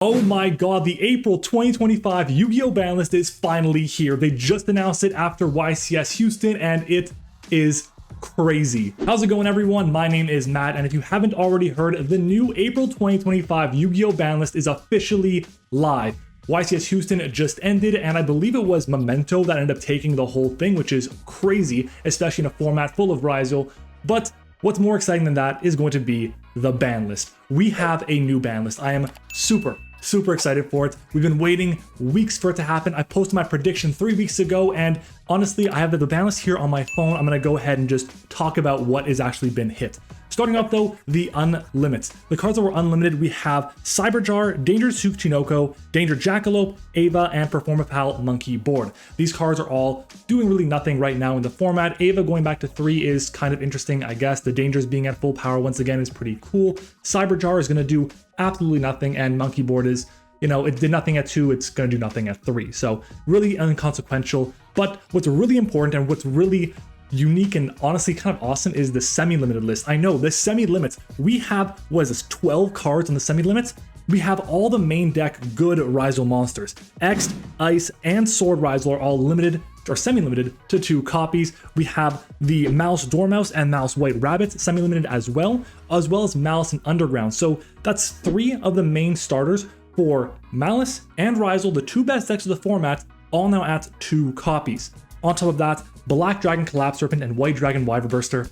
Oh my god, the April 2025 Yu-Gi-Oh! Banlist is finally here. They just announced it after YCS Houston, and it is crazy. How's it going, everyone? My name is Matt, and if you haven't already heard, the new April 2025 Yu-Gi-Oh! Banlist is officially live. YCS Houston just ended, and I believe it was Memento that ended up taking the whole thing, which is crazy, especially in a format full of Rizal. But what's more exciting than that is going to be the ban list. We have a new ban list. I am super excited for it. We've been waiting weeks for it to happen. I posted my prediction 3 weeks ago, and honestly, I have the ban list here on my phone. I'm gonna go ahead and just talk about what has actually been hit. Starting off though, the unlimits. The cards that were unlimited, we have Cyberjar, Danger Tsuchinoko, Danger Jackalope, Ava, and Performapal Monkey Board. These cards are all doing really nothing right now in the format. Ava going back to 3 is kind of interesting, I guess. The Dangers being at full power once again is pretty cool. Cyberjar is gonna do absolutely nothing, and Monkey Board is, you know, it did nothing at 2, it's gonna do nothing at 3. So really inconsequential. But what's really important and what's really unique and honestly kind of awesome is the semi-limited list. I know the semi-limits, we have, what is this, 12 cards on the semi-limits? We have all the main deck good Rizal monsters. X, Ice, and Sword Rizal are all limited or semi-limited to 2 copies. We have the Mouse Dormouse and Mouse White Rabbits semi-limited as well as Malice and Underground. So that's 3 of the main starters for Malice and Rizal, the 2 best decks of the format, all now at 2 copies. On top of that, Black Dragon Collapse Serpent and White Dragon Wyvern Burster,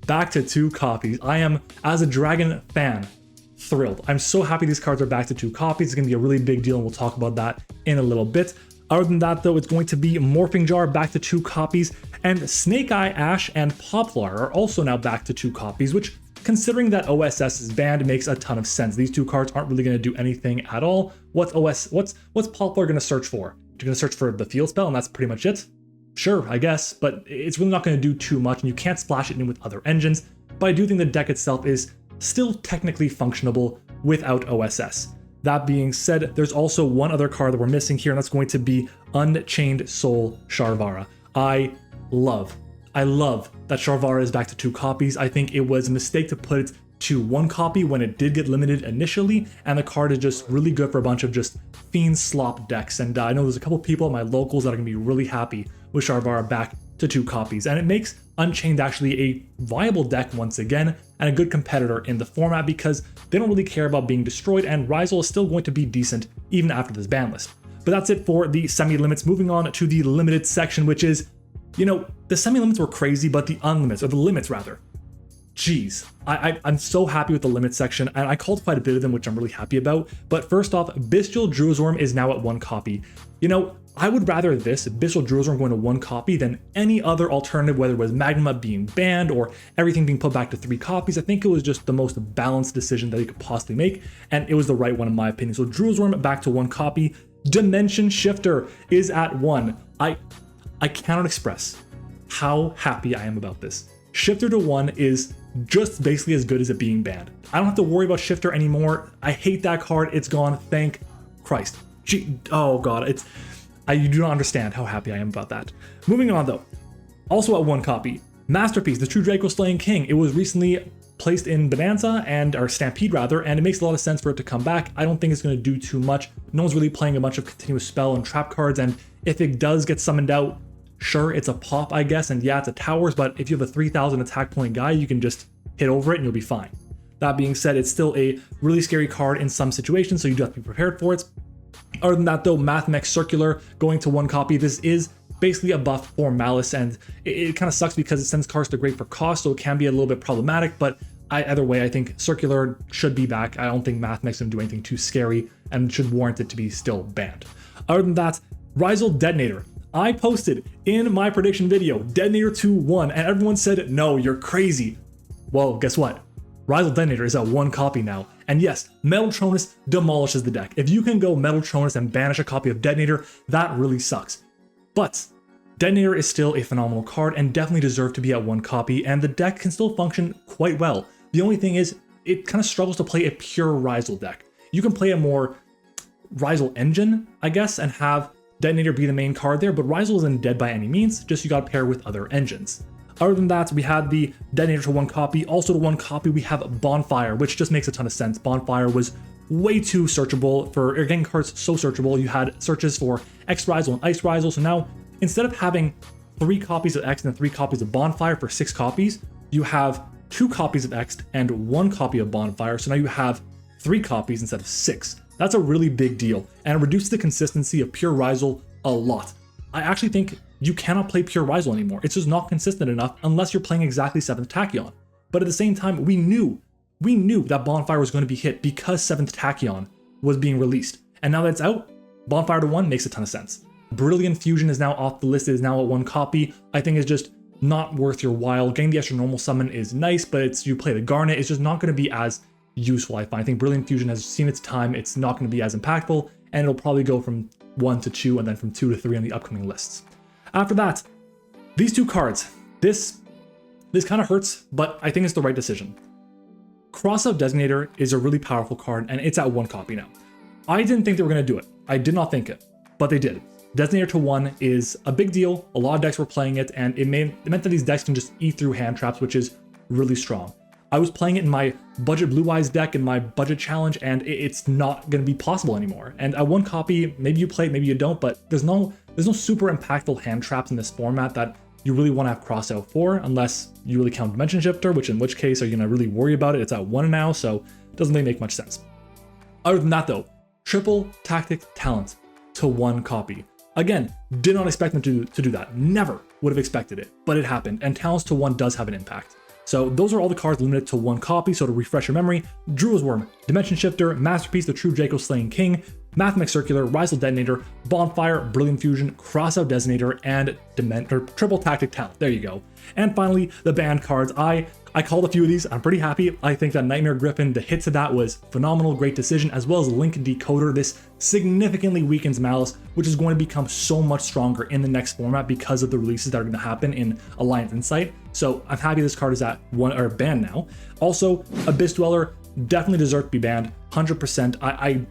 back to 2 copies. I am, as a Dragon fan, thrilled. I'm so happy these cards are back to 2 copies. It's going to be a really big deal, and we'll talk about that in a little bit. Other than that, though, it's going to be Morphing Jar back to 2 copies, and Snake Eye, Ash, and Poplar are also now back to 2 copies, which, considering that OSS is banned, makes a ton of sense. These 2 cards aren't really going to do anything at all. What's Poplar going to search for? You're going to search for the field spell, and that's pretty much it? Sure, I guess, but it's really not going to do too much, and you can't splash it in with other engines. But I do think the deck itself is still technically functionable without OSS. That being said, there's also one other card that we're missing here, and that's going to be Unchained Soul Sharvara. I love that Sharvara is back to 2 copies. I think it was a mistake to put it to 1 copy when it did get limited initially, and the card is just really good for a bunch of just fiend slop decks. And I know there's a couple people at my locals that are going to be really happy with Sharvara back to 2 copies, and it makes Unchained actually a viable deck once again, and a good competitor in the format because they don't really care about being destroyed, and Rizal is still going to be decent even after this ban list. But that's it for the semi-limits. Moving on to the limited section, which is, you know, the semi-limits were crazy, but the unlimits, or the limits rather, jeez, I'm so happy with the limit section, and I called quite a bit of them, which I'm really happy about. But first off, Bestial Druisworm is now at 1 copy. You know, I would rather this, Bestial Druisworm, going to 1 copy than any other alternative, whether it was Magma being banned or everything being put back to 3 copies. I think it was just the most balanced decision that you could possibly make, and it was the right one in my opinion. So Druisworm back to 1 copy. Dimension Shifter is at 1. I cannot express how happy I am about this. Shifter to 1 is just basically as good as it being banned. I don't have to worry about Shifter anymore. I hate that card. It's gone. Thank Christ. Oh god, you do not understand how happy I am about that. Moving on though, also at 1 copy, Masterpiece, the True Draco Slaying King. It was recently placed in Bonanza, or Stampede rather, and it makes a lot of sense for it to come back. I don't think it's going to do too much. No one's really playing a bunch of continuous spell and trap cards, and if it does get summoned out, sure, it's a pop, I guess, and yeah, it's a towers, but if you have a 3,000 attack point guy, you can just hit over it and you'll be fine. That being said, it's still a really scary card in some situations, so you do have to be prepared for it. Other than that though, Mathmech Circular going to 1 copy. This is basically a buff for Malice, and it kind of sucks because it sends cards to great for cost, so it can be a little bit problematic, but either way, I think Circular should be back. I don't think Mathmech's going to do anything too scary and should warrant it to be still banned. Other than that, Rizal Detonator. I posted in my prediction video, Detonator 2-1, and everyone said, no, you're crazy. Well, guess what? Rizal Detonator is at 1 copy now. And yes, Metaltronus demolishes the deck. If you can go Metaltronus and banish a copy of Detonator, that really sucks. But Detonator is still a phenomenal card and definitely deserved to be at 1 copy, and the deck can still function quite well. The only thing is, it kind of struggles to play a pure Rizal deck. You can play a more Rizal engine, I guess, and have Detonator be the main card there, but Rizal isn't dead by any means, just you gotta pair with other engines. Other than that, we had the Detonator to 1 copy. Also to 1 copy, we have Bonfire, which just makes a ton of sense. Bonfire was way too searchable for, or getting cards so searchable. You had searches for X Rizal and Ice Rizal. So now instead of having 3 copies of X and 3 copies of Bonfire for 6 copies, you have 2 copies of X and 1 copy of Bonfire. So now you have 3 copies instead of 6. That's a really big deal, and it reduces the consistency of pure Rizal a lot. I actually think you cannot play pure Rizal anymore. It's just not consistent enough unless you're playing exactly 7th Tachyon. But at the same time, we knew that Bonfire was going to be hit because 7th Tachyon was being released. And now that it's out, Bonfire to 1 makes a ton of sense. Brilliant Fusion is now off the list. It is now at 1 copy. I think it's just not worth your while. Getting the extra normal summon is nice, but you play the Garnet, it's just not going to be as useful, I find. I think Brilliant Fusion has seen its time. It's not going to be as impactful, and it'll probably go from 1 to 2 and then from 2 to 3 on the upcoming lists. After that, these 2 cards, this kind of hurts, but I think it's the right decision. Crossout Designator is a really powerful card, and it's at 1 copy now. I didn't think they were going to do it. I did not think it, but they did. Designator to 1 is a big deal. A lot of decks were playing it, and it meant that these decks can just eat through hand traps, which is really strong. I was playing it in my budget Blue Eyes deck in my budget challenge, and it's not going to be possible anymore. And at 1 copy, maybe you play it, maybe you don't, but there's no super impactful hand traps in this format that you really want to have crossout for, unless you really count Dimension Shifter, in which case are you going to really worry about it? It's at 1 now, so it doesn't really make much sense. Other than that though, Triple Tactic Talent to 1 copy. Again, did not expect them to do that. Never would have expected it, but it happened, and Talents to 1 does have an impact. So those are all the cards limited to 1 copy. So to refresh your memory, Druid's Worm, Dimension Shifter, Masterpiece, the True Jaco Slaying King, Mathematic Circular, Rizal Detonator, Bonfire, Brilliant Fusion, Crossout Designator, and Triple Tactic Talent. There you go. And finally, the banned cards. I called a few of these. I'm pretty happy. I think that Nightmare Griffin, the hits of that was phenomenal, great decision, as well as Link Decoder. This significantly weakens Malice, which is going to become so much stronger in the next format because of the releases that are going to happen in Alliance Insight. So I'm happy this card is at 1 or banned now. Also, Abyss Dweller definitely deserves to be banned, 100%. I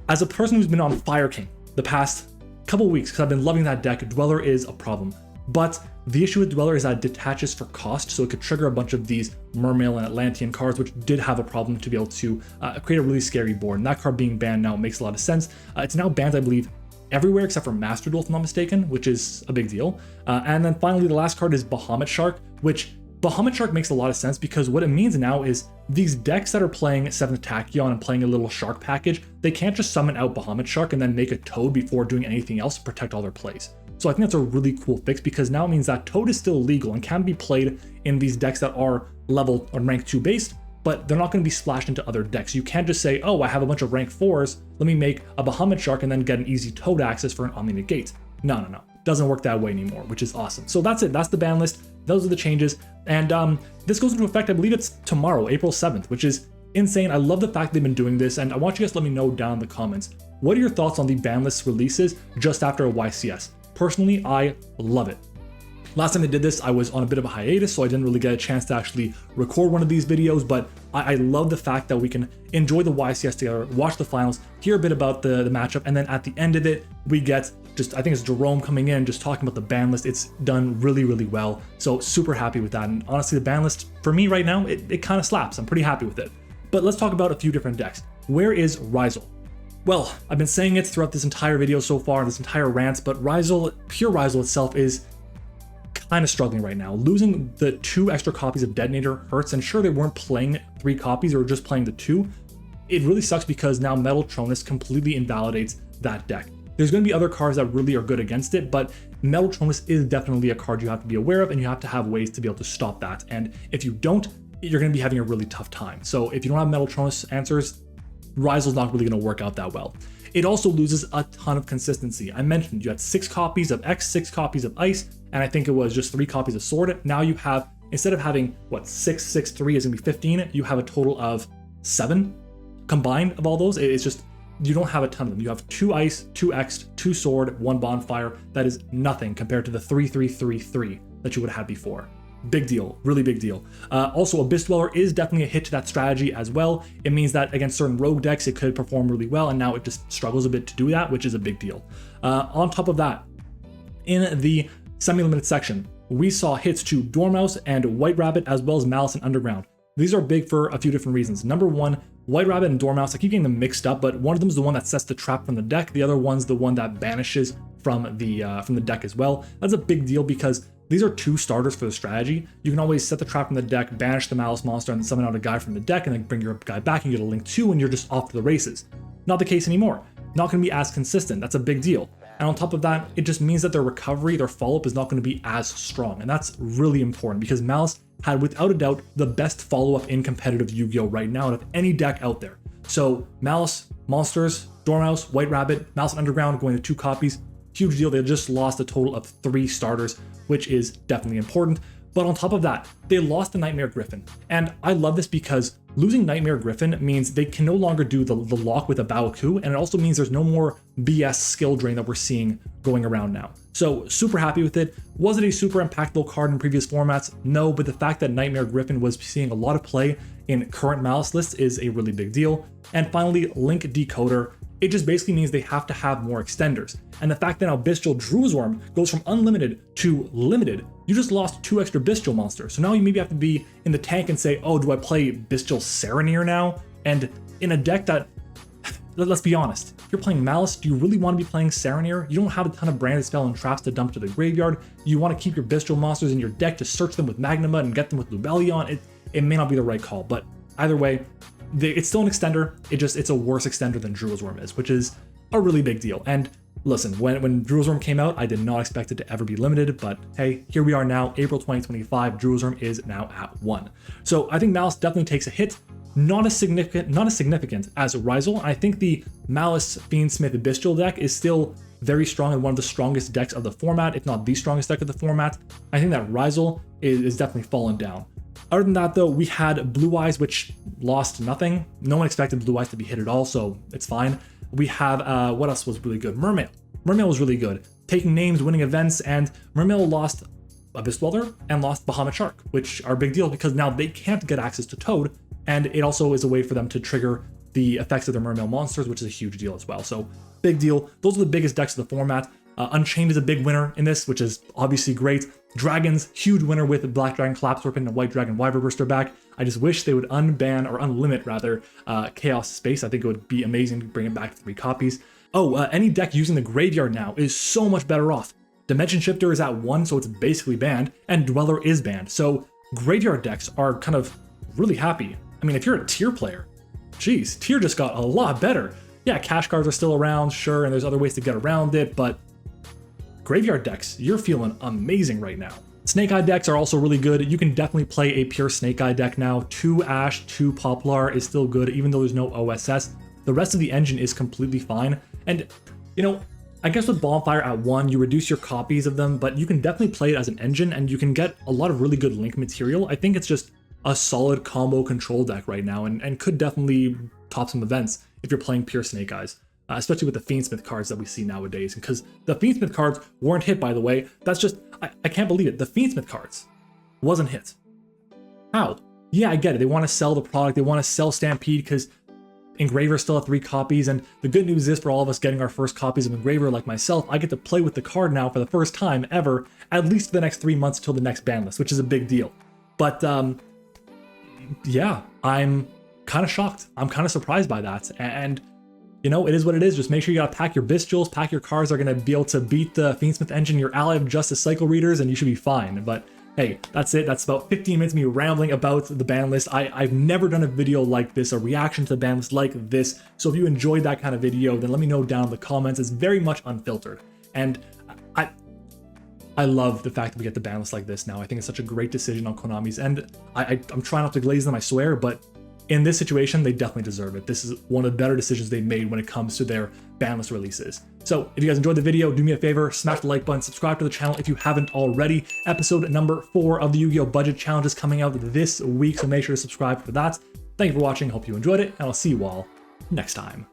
as a person who's been on Fire King the past couple weeks, because I've been loving that deck, Dweller is a problem. But the issue with Dweller is that it detaches for cost, so it could trigger a bunch of these Mermail and Atlantean cards, which did have a problem to be able to create a really scary board. And that card being banned now makes a lot of sense. It's now banned, I believe, everywhere except for Master Duel, if I'm not mistaken, which is a big deal. And then finally, the last card is Bahamut Shark, which Bahamut Shark makes a lot of sense because what it means now is these decks that are playing 7th Tachyon and playing a little Shark package, they can't just summon out Bahamut Shark and then make a Toad before doing anything else to protect all their plays. So I think that's a really cool fix because now it means that Toad is still legal and can be played in these decks that are level or rank 2 based, but they're not going to be splashed into other decks. You can't just say, oh, I have a bunch of rank 4s, let me make a Bahamut Shark and then get an easy Toad access for an Omni Negate. No. Doesn't work that way anymore, which is awesome. So that's it. That's the ban list. Those are the changes. And this goes into effect, I believe it's tomorrow, April 7th, which is insane. I love the fact they've been doing this, and I want you guys to let me know down in the comments. What are your thoughts on the ban list releases just after a YCS? Personally, I love it. Last time I did this, I was on a bit of a hiatus, so I didn't really get a chance to actually record one of these videos, but I love the fact that we can enjoy the YCS together, watch the finals, hear a bit about the matchup, and then at the end of it, we get just, I think it's Jerome coming in, just talking about the ban list. It's done really, really well. So super happy with that. And honestly, the ban list for me right now, it kind of slaps. I'm pretty happy with it. But let's talk about a few different decks. Where is Rizal? Well, I've been saying it throughout this entire video so far, this entire rant, but Rizal, pure Rizal itself is kind of struggling right now. Losing the 2 extra copies of Detonator hurts, and sure, they weren't playing 3 copies, they were just playing the 2. It really sucks because now Metal Tronus completely invalidates that deck. There's going to be other cards that really are good against it, but Metal Tronus is definitely a card you have to be aware of, and you have to have ways to be able to stop that. And if you don't, you're going to be having a really tough time. So if you don't have Metal Tronus answers, Rizal's not really going to work out that well. It also loses a ton of consistency. I mentioned you had 6 copies of X, 6 copies of Ice, and I think it was just 3 copies of Sword. Now you have, instead of having, 6, 6, 3 is going to be 15, you have a total of 7 combined of all those. It's just, you don't have a ton of them. You have 2 Ice, 2 X, 2 Sword, 1 Bonfire. That is nothing compared to the 3, 3, 3, 3 that you would have had before. Big deal, really big deal. Also, Abyss Dweller is definitely a hit to that strategy as well. It means that against certain rogue decks, it could perform really well, and now it just struggles a bit to do that, which is a big deal. On top of that, in the semi-limited section, we saw hits to Dormouse and White Rabbit, as well as Malice and Underground. These are big for a few different reasons. Number one, White Rabbit and Dormouse, I keep getting them mixed up, but one of them is the one that sets the trap from the deck. The other one's the one that banishes from the deck as well. That's a big deal because these are 2 starters for the strategy. You can always set the trap from the deck, banish the Malice monster, and then summon out a guy from the deck, and then bring your guy back and get a link 2, and you're just off to the races. Not the case anymore. Not going to be as consistent. That's a big deal. And on top of that, it just means that their recovery, their follow-up is not going to be as strong. And that's really important because Malice had, without a doubt, the best follow-up in competitive Yu-Gi-Oh! Right now out of any deck out there. So Malice, Monsters, Dormouse, White Rabbit, Malice Underground going to 2 copies. Huge deal. They just lost a total of 3 starters, which is definitely important. But on top of that, they lost the Nightmare Griffin. And I love this because losing Nightmare Griffin means they can no longer do the lock with a Baoku, and it also means there's no more BS skill drain that we're seeing going around now. So super happy with it. Was it a super impactful card in previous formats? No, but the fact that Nightmare Griffin was seeing a lot of play in current Malice lists is a really big deal. And finally, Link Decoder. It just basically means they have to have more extenders. And the fact that now Bestial Drewsworm goes from unlimited to limited, you just lost 2 extra Bestial monsters. So now you maybe have to be in the tank and say, oh, do I play Bestial Serenir now? And in a deck that, let's be honest, if you're playing Malice, do you really want to be playing Serenir? You don't have a ton of branded spell and traps to dump to the graveyard. You want to keep your Bestial monsters in your deck to search them with Magnamud and get them with Lubellion. It may not be the right call, but either way, it's still an extender. It's a worse extender than Drewsworm is, which is a really big deal. And listen, when Drewsworm came out, I did not expect it to ever be limited, but hey, here we are now, April 2025. Drewsworm is now at 1. So I think Malice definitely takes a hit. Not as significant as Rizal. I think the Malice Fiendsmith Bestial deck is still very strong and one of the strongest decks of the format, if not the strongest deck of the format. I think that Rizal is definitely fallen down. Other than that though, we had Blue Eyes, which lost nothing. No one expected Blue Eyes to be hit at all, so it's fine. We have, what else was really good? Mermail. Mermail was really good. Taking names, winning events, and Mermail lost Abyss Dweller and lost Bahamut Shark, which are a big deal because now they can't get access to Toad, and it also is a way for them to trigger the effects of their Mermail monsters, which is a huge deal as well. So big deal. Those are the biggest decks of the format. Unchained is a big winner in this, which is obviously great. Dragons, huge winner with Black Dragon Collapse Weapon and White Dragon Wyvern Burster back. I just wish they would unban or unlimit rather Chaos Space. I think it would be amazing to bring it back to 3 copies. Oh, any deck using the graveyard now is so much better off. Dimension Shifter is at 1, so it's basically banned, and Dweller is banned. So graveyard decks are kind of really happy. I mean, if you're a tier player, geez, tier just got a lot better. Yeah, cash cards are still around, sure, and there's other ways to get around it, but graveyard decks, you're feeling amazing right now. Snake Eye decks are also really good. You can definitely play a pure Snake Eye deck now. 2 Ash, 2 Poplar is still good, even though there's no OSS. The rest of the engine is completely fine. And, you know, I guess with Bonfire at 1, you reduce your copies of them, but you can definitely play it as an engine, and you can get a lot of really good link material. I think it's just a solid combo control deck right now, and could definitely top some events if you're playing pure Snake Eyes. Especially with the Fiendsmith cards that we see nowadays. Because the Fiendsmith cards weren't hit, by the way. That's just, I can't believe it. The Fiendsmith cards wasn't hit. How? Yeah, I get it. They want to sell the product. They want to sell Stampede because Engraver still at 3 copies. And the good news is for all of us getting our first copies of Engraver like myself, I get to play with the card now for the first time ever, at least for the next 3 months until the next ban list, which is a big deal. But yeah, I'm kind of shocked. I'm kind of surprised by that. And you know, it is what it is. Just make sure you gotta pack your Bestials, pack your cards that are gonna be able to beat the Fiendsmith engine, your Ally of Justice Cycle Readers, and you should be fine. But hey, that's it. That's about 15 minutes of me rambling about the ban list. I've never done a video like this, a reaction to the ban list like this. So if you enjoyed that kind of video, then let me know down in the comments. It's very much unfiltered. And I love the fact that we get the ban list like this now. I think it's such a great decision on Konami's end. I'm trying not to glaze them, I swear, but in this situation, they definitely deserve it. This is one of the better decisions they made when it comes to their ban list releases. So if you guys enjoyed the video, do me a favor, smash the like button, subscribe to the channel if you haven't already. Episode number 4 of the Yu-Gi-Oh! Budget Challenge is coming out this week, so make sure to subscribe for that. Thank you for watching, hope you enjoyed it, and I'll see you all next time.